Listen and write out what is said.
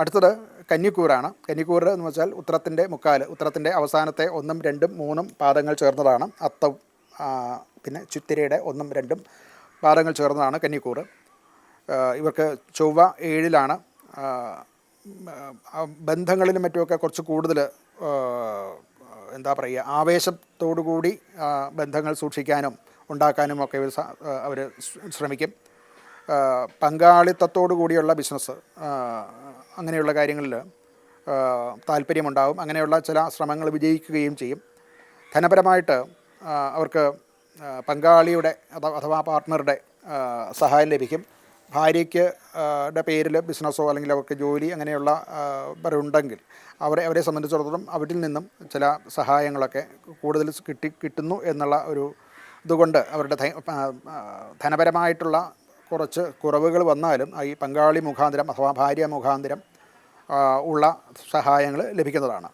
അടുത്തത് കന്നിക്കൂറാണ്. കന്നിക്കൂറ് എന്ന് വെച്ചാൽ ഉത്രത്തിൻ്റെ മുക്കാല്, ഉത്രത്തിൻ്റെ അവസാനത്തെ 1, 2, 3 പാദങ്ങൾ ചേർന്നതാണ്. അത്തം പിന്നെ ചിത്തിരയുടെ 1, 2 പാദങ്ങൾ ചേർന്നതാണ് കന്നിക്കൂറ്. ഇവർക്ക് ചൊവ്വ 7-ലാണ്. ബന്ധങ്ങളിലും മറ്റുമൊക്കെ കുറച്ച് കൂടുതൽ എന്താ പറയുക, ആവേശത്തോടു കൂടി ബന്ധങ്ങൾ സൂക്ഷിക്കാനും ഉണ്ടാക്കാനും ഒക്കെ അവർ ശ്രമിക്കും. പങ്കാളിത്തത്തോടു കൂടിയുള്ള ബിസിനസ്, അങ്ങനെയുള്ള കാര്യങ്ങളിൽ താല്പര്യമുണ്ടാകും. അങ്ങനെയുള്ള ചില ശ്രമങ്ങൾ വിജയിക്കുകയും ചെയ്യും. ധനപരമായിട്ട് അവർക്ക് പങ്കാളിയുടെ അഥവാ പാർട്ട്ണറുടെ സഹായം ലഭിക്കും. ഭാര്യയ്ക്ക് പേരിൽ ബിസിനസ്സോ അല്ലെങ്കിൽ അവർക്ക് ജോലി അങ്ങനെയുള്ള ഉണ്ടെങ്കിൽ അവരെ സംബന്ധിച്ചിടത്തോളം അവരിൽ നിന്നും ചില സഹായങ്ങളൊക്കെ കൂടുതൽ കിട്ടുന്നു എന്നുള്ള ഒരു ഇതുകൊണ്ട് അവരുടെ ധനപരമായിട്ടുള്ള കുറച്ച് കുറവുകൾ വന്നാലും ഈ പങ്കാളി മുഖാന്തരം അഥവാ ഭാര്യ മുഖാന്തരം ഉള്ള സഹായങ്ങൾ ലഭിക്കുന്നതാണ്.